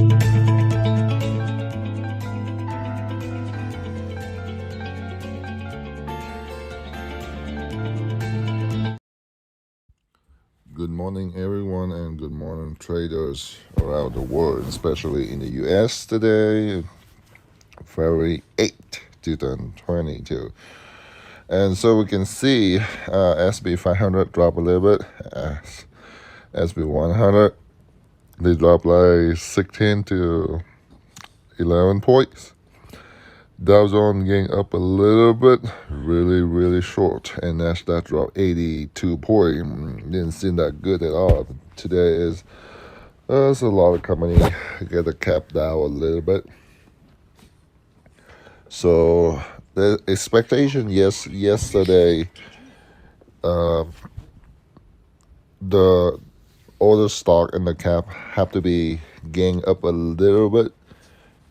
Good morning, everyone, and good morning, traders around the world, especially in the US today, February 8th, 2022. And so we can see SB 500 drop a little bit, SB 100, they drop like 16 to 11 points. Dow Jones getting up a little bit, really short, and Nasdaq dropped 82 points. Didn't seem that good at all. Today is there's a lot of company get the cap down a little bit. So the expectation, yesterday, the other stock in the cap have to be gain up a little bit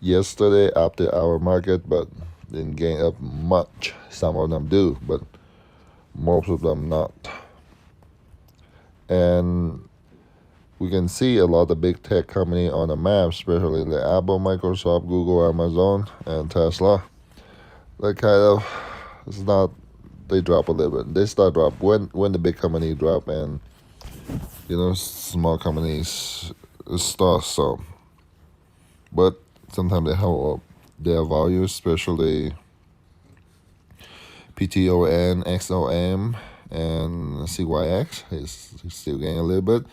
yesterday after our market, but didn't gain up much. Some of them do, but most of them not. And we can see a lot of big tech company on the map, especially the Apple, Microsoft, Google, Amazon, and Tesla. They kind of, it's not, they drop a little bit. They start drop when the big company drop, and small companies start. So, but sometimes they hold up their value, especially PTON, XOM, and CYX is still getting a little bit.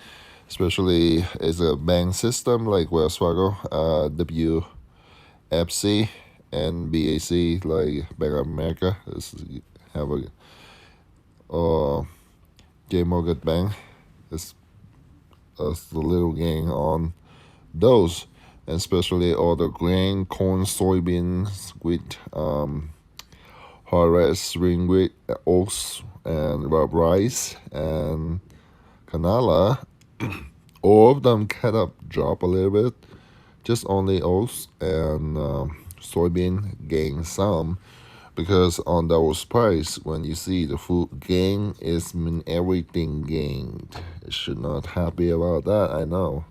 Especially as a bank system like Wells Fargo, WFC, and BAC like Bank of America have a J Morgan Bank. It's a little gain on those, and especially all the grain, corn, soybeans, wheat, harvest, spring wheat, oats, and rice, and canola. All of them kind of drop a little bit. Just only oats and soybean gain some, because on those price, when you see the food gain, it's mean everything gained. It should not happy about that. I know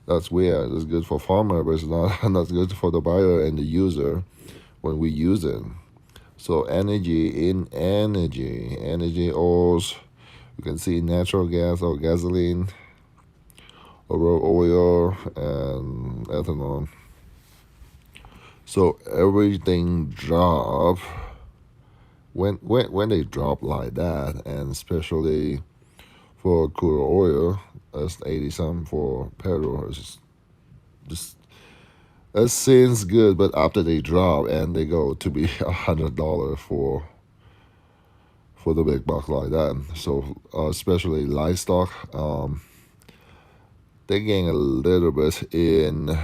that's weird. It's good for farmer, but it's not good for the buyer and the user when we use it. So energy oils. You can see natural gas or gasoline, oil, and ethanol. So everything drop when they drop like that, and especially for crude oil, that's 80 something for petrol. It's just that seems good, but after they drop and they go to be $100 for the big buck like that. So especially livestock, they gain a little bit in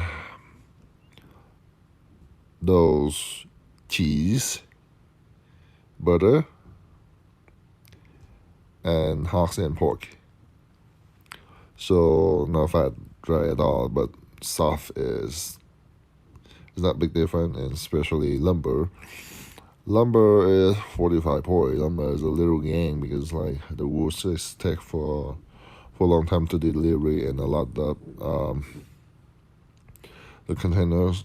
those cheese, butter, and hogs and pork. So not fat dry at all, but soft is not big difference, and especially lumber. Lumber is 45 point. Lumber is a little gain because like the wood just take for a long time to delivery, and a lot of the containers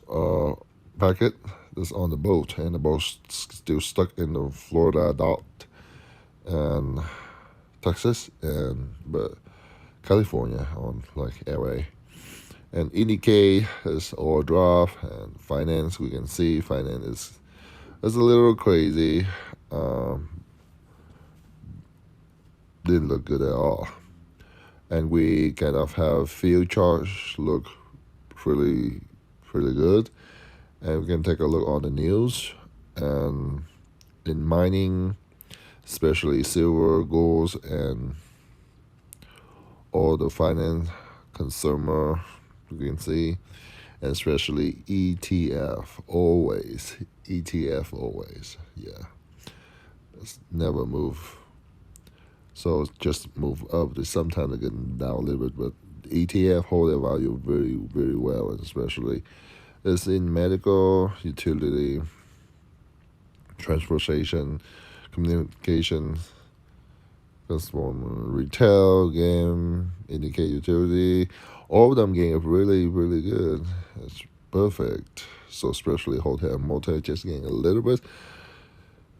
packet is on the boat, and the boat's still stuck in the Florida dock and Texas, but California on like LA. And EDK is all drop, and finance, we can see finance is a little crazy. Didn't look good at all. And we kind of have field charts look pretty good. And we can take a look on the news. And in mining, especially silver, gold, and all the finance, consumer, you can see, and especially ETF always, yeah, it's never move. So just move up. Sometimes they get down a little bit, but ETF hold their value very well, and especially it's in medical, utility, transportation, communication, customer, retail, game, indicate utility, All of them getting really, really good. It's perfect. So especially hotel and motel just getting a little bit.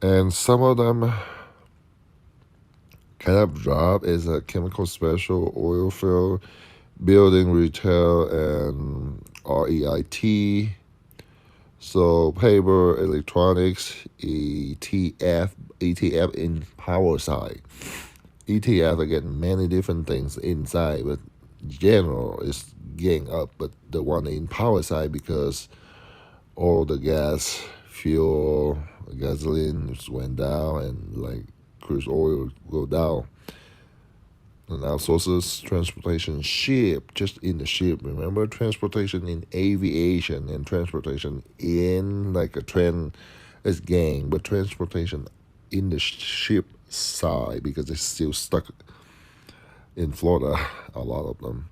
And some of them kind of drop is a chemical special, oil field, building, retail, and REIT. So paper, electronics, ETF in power side. ETF are getting many different things inside, but general is getting up. But the one in power side because all the gas, fuel, gasoline just went down, and like crude oil go down. And our sources, transportation, ship, just in the ship. Remember, transportation in aviation and transportation in like a train is gang, but transportation in the ship side because it's still stuck in Florida, a lot of them.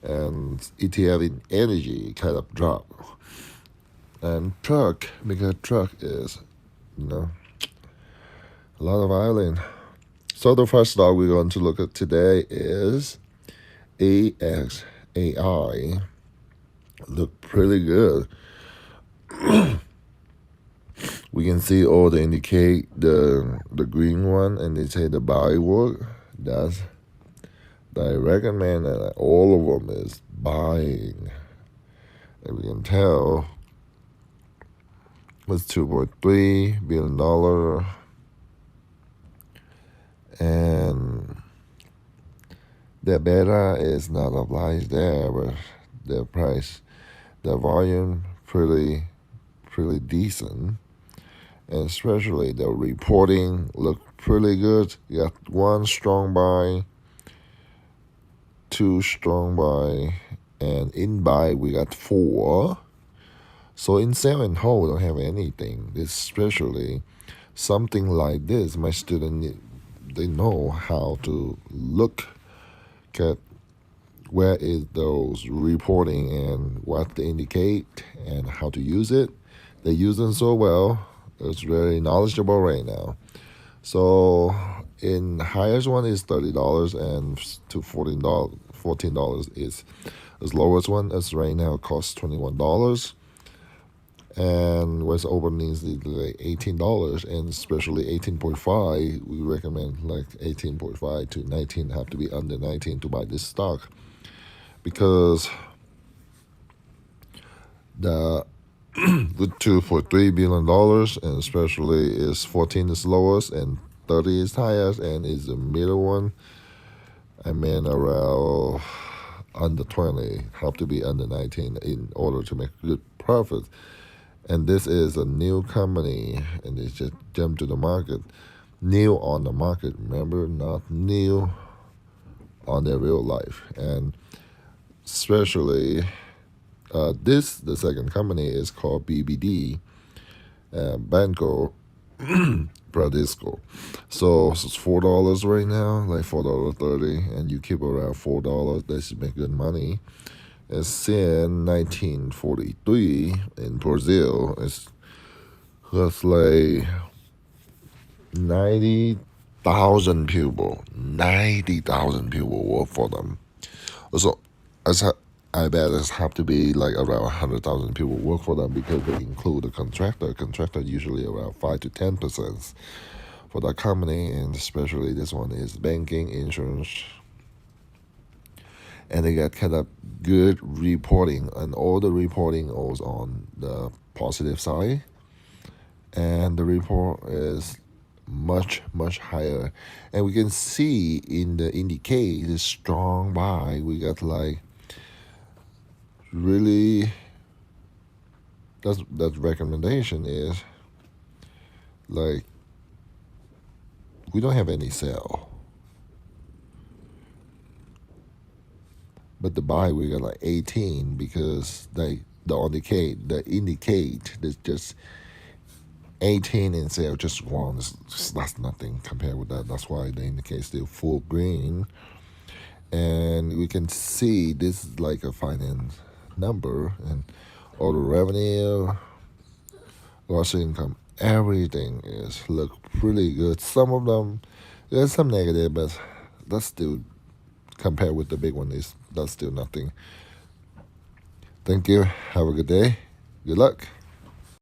And ETF in energy kind of drop. And truck, because truck is, you know, a lot of island. So the first stock we're going to look at today is AXAI. Look pretty good. We can see all the indicate the green one, and they say the buy work. That's I recommend that all of them is buying. And we can tell it's $2.3 billion. And the beta is not applied there, but the price, the volume pretty decent. And especially the reporting look pretty good. You got one strong buy, two strong buy, and in buy we got 4. So in sell and hold don't have anything. Especially something like this, my student, they know how to look at where is those reporting and what they indicate and how to use it. They use them so well. It's very knowledgeable right now. So in highest one is $30 and to $14 is as lowest one as right now costs $21. And what's opening is like $18, and especially 18.5, we recommend like 18.5 to 19 have to be under 19 to buy this stock, because the $2.3 billion, and especially is 14 is lowest and 30 is highest, and is the middle one. I mean around under 20 have to be under 19 in order to make good profit. And this is a new company, and it just jumped to the market. New on the market, remember, not new on their real life. And especially the second company is called BBD, Banco Bradesco. So it's $4 right now, like $4.30, and you keep around $4. That should make good money. It's since 1943 in Brazil. It's like 90,000 people. 90,000 people work for them. So I bet it have to be like around 100,000 people work for them, because they include a contractor. Contractor usually around 5 to 10% for that company, and especially this one is banking, insurance. And they got kind of good reporting, and all the reporting was on the positive side, and the report is much higher. And we can see in the indicate the strong buy. We got like really, that recommendation is like we don't have any sell. But the buy we got like 18, because the indicate there's just 18 in sale, just one. That's nothing compared with that. That's why the indicate still full green. And we can see this is like a finance number, and all the revenue, gross income, everything is look pretty good. Some of them, there's some negative, but that's still compared with the big one is that's still nothing. Thank you. Have a good day. Good luck.